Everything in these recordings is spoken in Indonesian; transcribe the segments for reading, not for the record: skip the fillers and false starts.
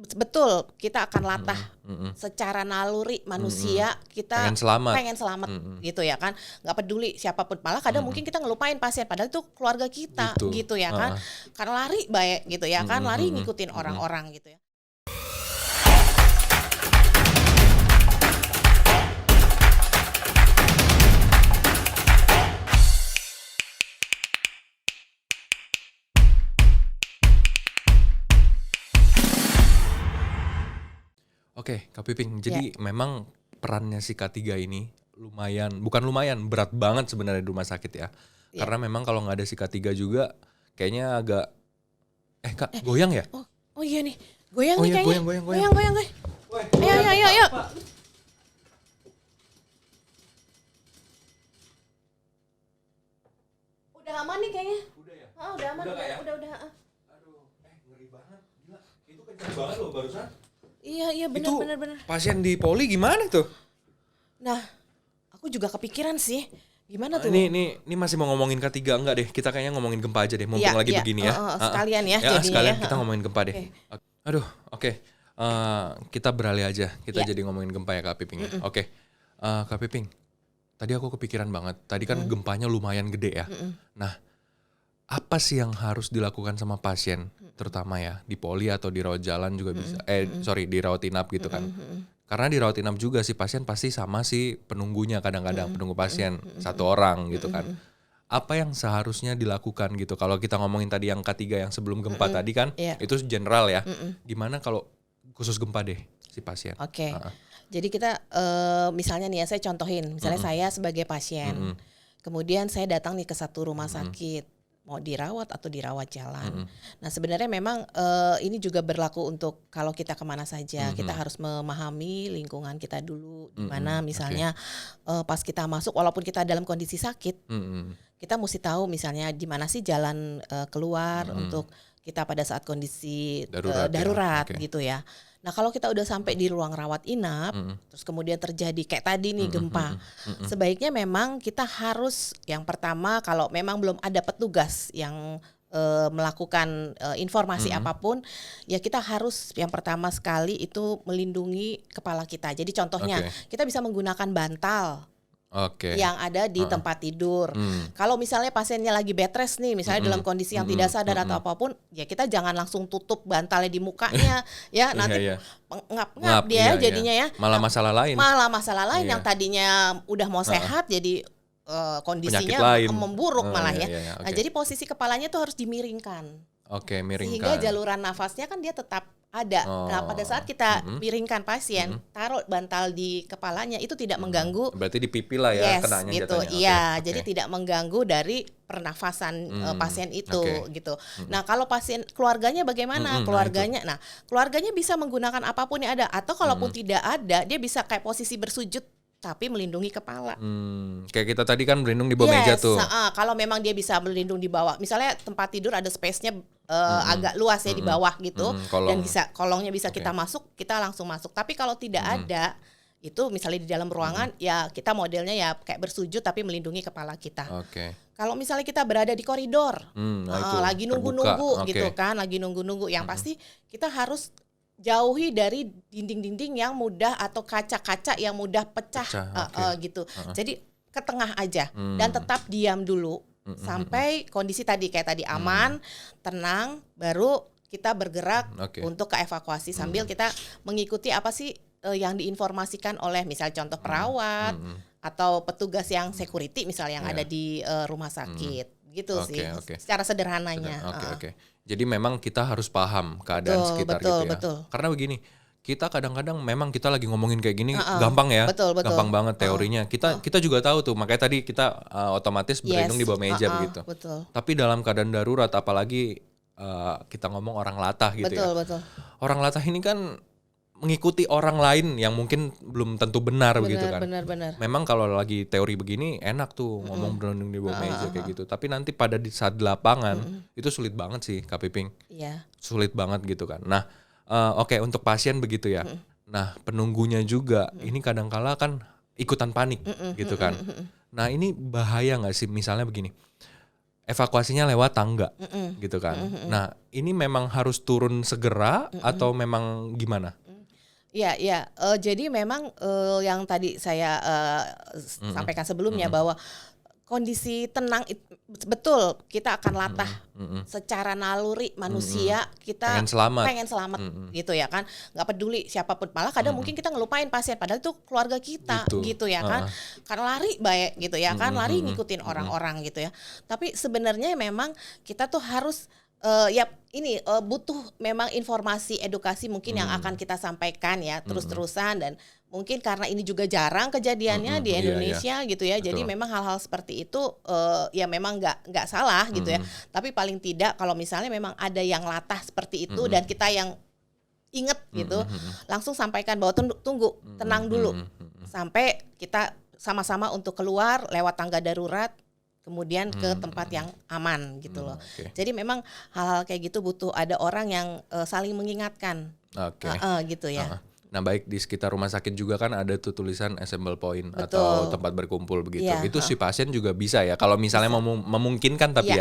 betul, kita akan latah Mm-mm. secara naluri manusia, kita Pengen selamat. gitu ya kan, nggak peduli siapapun, malah kadang mungkin kita ngelupain pasien padahal itu keluarga kita gitu ya kan, karena lari baik gitu ya kan, lari ngikutin orang-orang gitu ya. Oke, Kak Piping. Jadi memang perannya si K3 ini bukan lumayan, berat banget sebenarnya di rumah sakit ya. Karena memang kalau nggak ada si K3 juga kayaknya agak Kak, goyang ya? Oh iya nih, goyang nih kayaknya. Goyang. Ayo. Udah aman nih kayaknya. Udah ya? Udah aman. Udah, Kak, ya? Udah. Aduh, ngeri banget. Gila, itu kencang banget loh barusan. Iya benar. Pasien di poli gimana tuh? Nah, aku juga kepikiran sih. Gimana tuh? Ini masih mau ngomongin K3 enggak deh? Kita kayaknya ngomongin gempa aja deh, mumpung lagi begini ya. Sekalian ya jadinya. Sekalian kita ngomongin gempa deh. Aduh, oke. Kita beralih aja. Kita jadi ngomongin gempa ya Kak Piping. Oke. Kak Piping, tadi aku kepikiran banget. Tadi kan gempanya lumayan gede ya. Nah, apa sih yang harus dilakukan sama pasien, terutama ya di poli atau di rawat jalan juga bisa, di rawat inap gitu kan. Karena di rawat inap juga si pasien pasti sama si penunggunya kadang-kadang, penunggu pasien, satu orang gitu kan. Apa yang seharusnya dilakukan gitu, kalau kita ngomongin tadi yang K3 yang sebelum gempa tadi kan, itu general ya. Gimana kalau khusus gempa deh si pasien? Oke. Jadi kita misalnya nih ya, saya contohin, misalnya saya sebagai pasien, kemudian saya datang nih ke satu rumah sakit, mau dirawat atau dirawat jalan. Nah sebenarnya memang ini juga berlaku untuk kalau kita kemana saja, kita harus memahami lingkungan kita dulu, di mana misalnya pas kita masuk, walaupun kita dalam kondisi sakit, kita mesti tahu misalnya di mana sih jalan keluar untuk kita pada saat kondisi darurat gitu ya. Nah kalau kita udah sampai di ruang rawat inap, terus kemudian terjadi kayak tadi nih gempa, sebaiknya memang kita harus yang pertama, kalau memang belum ada petugas yang melakukan informasi apapun, ya kita harus yang pertama sekali itu melindungi kepala kita. Jadi contohnya kita bisa menggunakan bantal. Yang ada di tempat tidur. Kalau misalnya pasiennya lagi bed rest nih, misalnya dalam kondisi yang tidak sadar atau apapun, ya kita jangan langsung tutup bantalnya di mukanya, ya nanti ngap dia jadinya ya. Malah masalah lain. Yang tadinya udah mau sehat jadi kondisinya memburuk malah ya. Nah jadi posisi kepalanya tuh harus dimiringkan. Miringkan. Sehingga jaluran nafasnya kan dia tetap ada. Nah pada saat kita miringkan pasien, taruh bantal di kepalanya, itu tidak mengganggu. Berarti di pipi lah ya kenanya gitu. jatuhnya. Iya, jadi tidak mengganggu dari pernafasan pasien itu gitu. Nah kalau pasien keluarganya bagaimana? Keluarganya bisa menggunakan apapun yang ada, atau kalaupun tidak ada, dia bisa kayak posisi bersujud tapi melindungi kepala. Kayak kita tadi kan berlindung di bawah meja tuh. Kalau memang dia bisa berlindung di bawah, misalnya tempat tidur ada space-nya agak luas ya di bawah gitu, dan kolongnya bisa kita masuk, kita langsung masuk. Tapi kalau tidak ada, itu misalnya di dalam ruangan, ya kita modelnya ya kayak bersujud tapi melindungi kepala kita. Kalau misalnya kita berada di koridor, lagi nunggu-nunggu gitu kan, lagi nunggu-nunggu, yang pasti kita harus jauhi dari dinding-dinding yang mudah atau kaca-kaca yang mudah pecah. Gitu. Jadi ke tengah aja dan tetap diam dulu sampai kondisi tadi kayak tadi aman, tenang, baru kita bergerak untuk ke evakuasi sambil kita mengikuti apa sih yang diinformasikan oleh misal contoh perawat atau petugas yang security misalnya yang ada di rumah sakit. Gitu sih. Secara sederhananya. Jadi memang kita harus paham keadaan sekitar gitu ya. Karena begini, kita kadang-kadang memang kita lagi ngomongin kayak gini gampang ya. Gampang banget teorinya. Kita juga tahu tuh, makanya tadi kita otomatis berlindung di bawah meja begitu. Tapi dalam keadaan darurat, apalagi kita ngomong orang latah gitu ya. Orang latah ini kan mengikuti orang lain yang mungkin belum tentu benar begitu kan. Benar. Memang kalau lagi teori begini enak tuh ngomong berlindung di bawah meja kayak gitu. Tapi nanti pada saat di lapangan itu sulit banget sih Kak Piping. Sulit banget gitu kan. Nah untuk pasien begitu ya. Nah penunggunya juga ini kadang-kala kan ikutan panik gitu kan. Nah ini bahaya gak sih misalnya begini. evakuasinya lewat tangga, gitu kan. Nah, ini memang harus turun segera atau memang gimana? Iya, iya. Jadi memang yang tadi saya sampaikan sebelumnya bahwa kondisi tenang betul kita akan latah secara naluri manusia kita pengen selamat gitu ya kan, nggak peduli siapapun, malah kadang mungkin kita ngelupain pasien padahal itu keluarga kita gitu ya kan, karena lari baik gitu ya kan, lari ngikutin orang-orang gitu ya. Tapi sebenarnya memang kita tuh harus ya ini butuh memang informasi edukasi mungkin yang akan kita sampaikan ya terus-terusan, dan mungkin karena ini juga jarang kejadiannya di Indonesia gitu ya. Jadi memang hal-hal seperti itu ya memang nggak salah gitu ya. Tapi paling tidak kalau misalnya memang ada yang latah seperti itu dan kita yang inget gitu, langsung sampaikan bahwa tunggu tenang dulu sampai kita sama-sama untuk keluar lewat tangga darurat, kemudian ke tempat yang aman gitu loh. Jadi memang hal-hal kayak gitu butuh ada orang yang saling mengingatkan. Gitu ya. Nah, baik di sekitar rumah sakit juga kan ada tuh tulisan assemble point atau tempat berkumpul begitu. Itu si pasien juga bisa ya kalau misalnya memungkinkan, tapi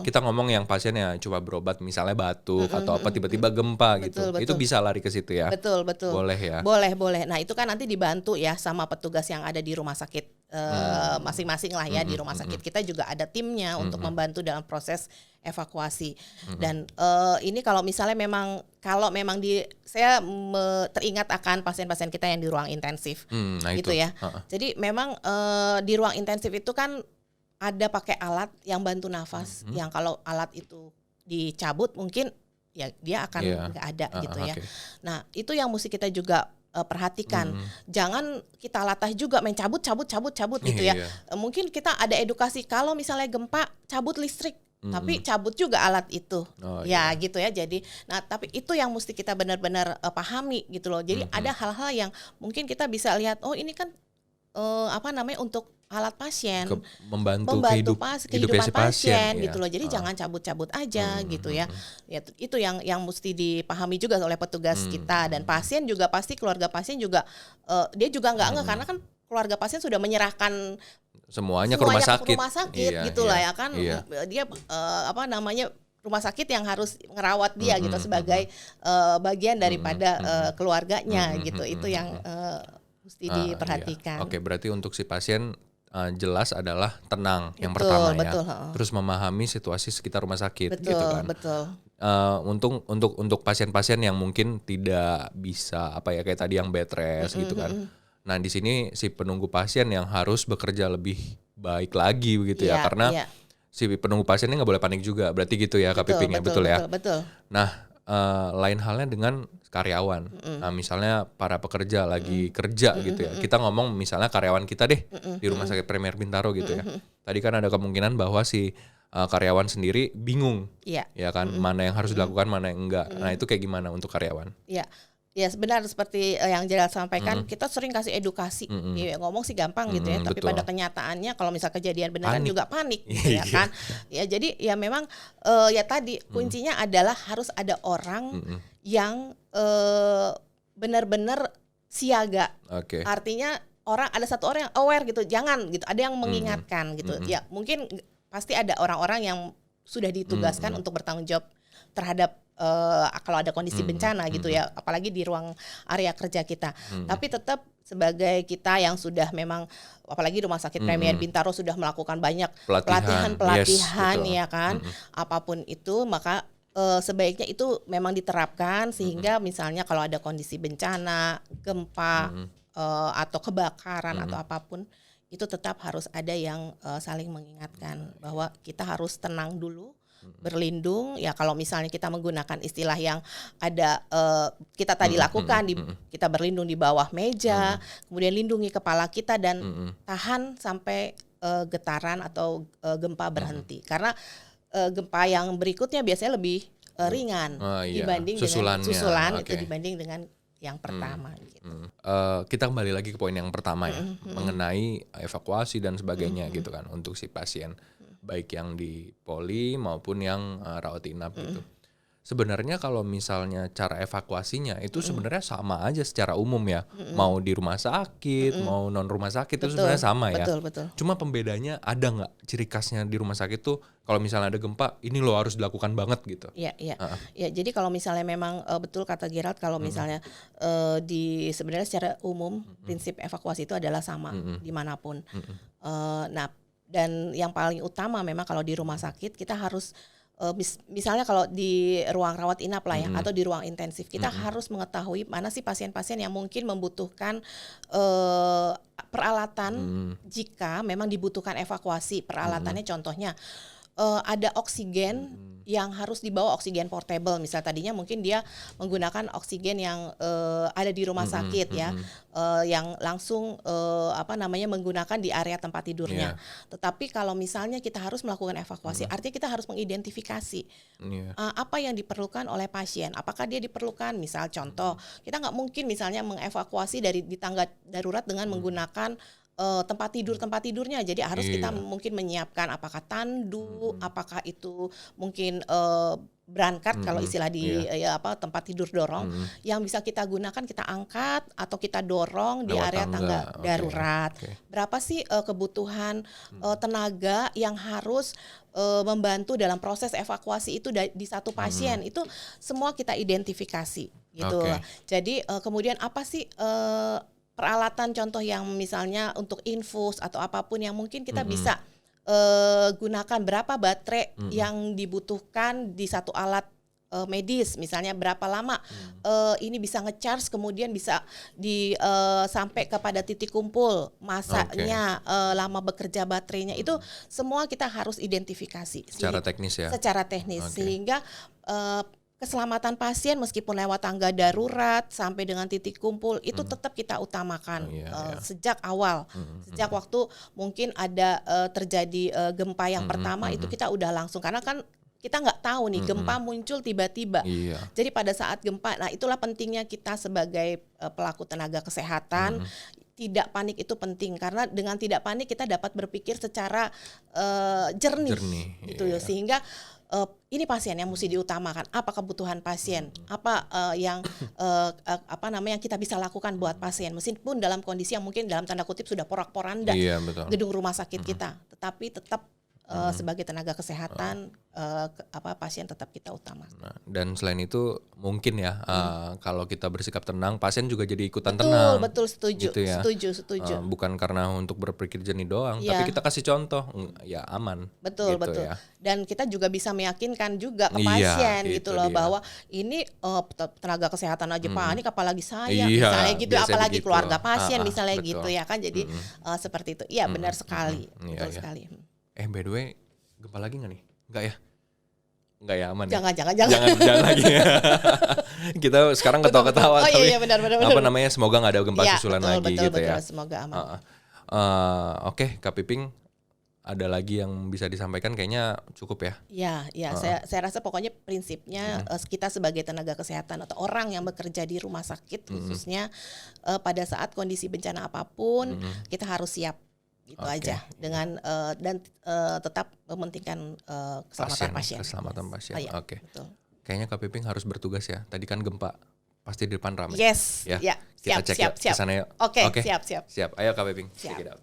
kita ngomong yang pasien ya coba berobat misalnya batuk atau apa tiba-tiba gempa gitu. Itu bisa lari ke situ ya. Betul. Boleh ya. Boleh. Nah, itu kan nanti dibantu ya sama petugas yang ada di rumah sakit masing-masing lah ya. Di rumah sakit kita juga ada timnya untuk membantu dalam proses evakuasi. Dan ini kalau misalnya memang saya teringat akan pasien-pasien kita yang di ruang intensif, gitu ya. Jadi memang di ruang intensif itu kan ada pakai alat yang bantu nafas, yang kalau alat itu dicabut mungkin ya dia akan nggak ada gitu ya. Nah itu yang mesti kita juga perhatikan, jangan kita latah juga main cabut gitu ya. Mungkin kita ada edukasi kalau misalnya gempa cabut listrik. Tapi cabut juga alat itu, gitu ya. Jadi, nah tapi itu yang mesti kita benar-benar pahami gitu loh. Jadi ada hal-hal yang mungkin kita bisa lihat, oh ini kan untuk alat pasien, membantu kehidupan pasien gitu loh. Jadi jangan cabut-cabut aja gitu ya. Ya itu yang mesti dipahami juga oleh petugas kita, dan pasien juga pasti, keluarga pasien juga dia juga nggak karena kan keluarga pasien sudah menyerahkan semuanya ke rumah sakit gitulah ya kan. Dia rumah sakit yang harus ngerawat dia gitu sebagai bagian daripada keluarganya gitu. Itu yang mesti diperhatikan. Oke, berarti untuk si pasien jelas adalah tenang yang pertama ya. Terus memahami situasi sekitar rumah sakit gitu kan. Untuk pasien-pasien yang mungkin tidak bisa kayak tadi yang bed rest gitu kan. Nah, di sini si penunggu pasien yang harus bekerja lebih baik lagi begitu ya, karena si penunggu pasiennya nggak boleh panik juga, berarti gitu ya Kak Piping ya, betul ya. Nah, lain halnya dengan karyawan. Nah, misalnya para pekerja lagi kerja gitu ya, kita ngomong misalnya karyawan kita deh di Rumah Sakit Premier Bintaro gitu ya. Tadi kan ada kemungkinan bahwa si karyawan sendiri bingung, ya kan, mana yang harus dilakukan, mana yang enggak. Nah, itu kayak gimana untuk karyawan? Ya benar seperti yang Gerald sampaikan, kita sering kasih edukasi, ya, ngomong sih gampang gitu ya, tapi pada kenyataannya kalau misal kejadian beneran juga panik gitu ya kan. Ya jadi ya memang ya tadi kuncinya adalah harus ada orang yang benar-benar siaga. Artinya ada satu orang yang aware gitu, jangan gitu, ada yang mengingatkan gitu. Ya mungkin pasti ada orang-orang yang sudah ditugaskan untuk bertanggung jawab terhadap kalau ada kondisi bencana gitu ya, apalagi di ruang area kerja kita. Tapi tetap sebagai kita yang sudah memang, apalagi Rumah Sakit Premier Bintaro sudah melakukan banyak pelatihan ya kan, apapun itu, maka sebaiknya itu memang diterapkan sehingga misalnya kalau ada kondisi bencana, gempa atau kebakaran atau apapun, itu tetap harus ada yang saling mengingatkan bahwa kita harus tenang dulu, berlindung ya. Kalau misalnya kita menggunakan istilah yang ada kita tadi lakukan, kita berlindung di bawah meja, kemudian lindungi kepala kita dan tahan sampai getaran atau gempa berhenti, karena gempa yang berikutnya biasanya lebih ringan dibanding dengan susulan itu dibanding dengan yang pertama gitu. Kita kembali lagi ke poin yang pertama ya, mengenai evakuasi dan sebagainya gitu kan untuk si pasien, baik yang di poli maupun yang rawat inap gitu. sebenarnya kalau misalnya cara evakuasinya itu sebenarnya sama aja secara umum ya. Mau di rumah sakit, mau non rumah sakit itu sebenarnya sama ya. Betul. Cuma pembedanya ada nggak ciri khasnya di rumah sakit tuh kalau misalnya ada gempa ini lo harus dilakukan banget gitu. Iya. Ya, jadi kalau misalnya memang betul kata Gerald, kalau misalnya sebenarnya secara umum prinsip evakuasi itu adalah sama dimanapun. Nah, dan yang paling utama memang kalau di rumah sakit kita harus misalnya kalau di ruang rawat inap lah ya, atau di ruang intensif, kita harus mengetahui mana sih pasien-pasien yang mungkin membutuhkan peralatan jika memang dibutuhkan evakuasi. Peralatannya contohnya ada oksigen yang harus dibawa, oksigen portable. Misal tadinya mungkin dia menggunakan oksigen yang ada di rumah sakit ya, yang langsung menggunakan di area tempat tidurnya. Tetapi kalau misalnya kita harus melakukan evakuasi, artinya kita harus mengidentifikasi apa yang diperlukan oleh pasien. Apakah dia diperlukan, misal contoh, kita nggak mungkin misalnya mengevakuasi di tangga darurat dengan menggunakan tempat tidurnya, jadi harus kita mungkin menyiapkan apakah tandu, apakah itu mungkin berangkat kalau istilah di tempat tidur dorong yang bisa kita gunakan, kita angkat atau kita dorong di area tangga darurat. Berapa sih kebutuhan tenaga yang harus membantu dalam proses evakuasi itu di satu pasien, itu semua kita identifikasi gitu. Jadi kemudian apa sih peralatan contoh yang misalnya untuk infus atau apapun yang mungkin kita bisa gunakan, berapa baterai yang dibutuhkan di satu alat medis, misalnya berapa lama ini bisa nge-charge kemudian bisa sampai kepada titik kumpul, masanya lama bekerja baterainya, itu semua kita harus identifikasi secara teknis ya. Secara teknis sehingga keselamatan pasien meskipun lewat tangga darurat sampai dengan titik kumpul itu tetap kita utamakan sejak awal. Sejak waktu mungkin ada terjadi gempa yang pertama itu kita udah langsung, karena kan kita nggak tahu nih gempa muncul tiba-tiba. Jadi pada saat gempa, nah itulah pentingnya kita sebagai pelaku tenaga kesehatan. Tidak panik itu penting, karena dengan tidak panik kita dapat berpikir secara jernih gitu ya, sehingga ini pasien yang mesti diutamakan, apa kebutuhan pasien, apa yang kita bisa lakukan buat pasien, meskipun dalam kondisi yang mungkin dalam tanda kutip sudah porak-poranda gedung rumah sakit kita, tetapi tetap sebagai tenaga kesehatan pasien tetap kita utamakan. Nah, dan selain itu mungkin ya kalau kita bersikap tenang, pasien juga jadi ikutan tenang. Betul, setuju. Gitu ya. Setuju. Bukan karena untuk berpikir jernih doang, tapi kita kasih contoh, ya aman. Betul. Ya. Dan kita juga bisa meyakinkan juga ke pasien gitu loh, bahwa ini tenaga kesehatan aja panik, apalagi saya misalnya gitu, apalagi begitu. Keluarga pasien misalnya betul. Gitu ya kan, jadi seperti itu. Iya benar sekali, betul sekali. By the way, gempa lagi nggak nih? Nggak ya? Nggak ya, aman jangan. Ya? Jangan lagi ya. Kita sekarang ketawa-ketawa, tapi benar. semoga nggak ada gempa susulan lagi gitu ya. Semoga aman. Oke, Kak Piping, ada lagi yang bisa disampaikan kayaknya cukup ya? Ya, saya rasa pokoknya prinsipnya kita sebagai tenaga kesehatan atau orang yang bekerja di rumah sakit khususnya pada saat kondisi bencana apapun kita harus siap. Itu aja dengan dan tetap mementingkan keselamatan pasien. Keselamatan pasien. Oke. Betul. Kayaknya Kak Piping harus bertugas ya. Tadi kan gempa pasti di depan ramai. Yes. Ya. Kita cek ke sana yuk. Oke. Siap. Siap. Ayo Kak Piping. Siap. Check it out.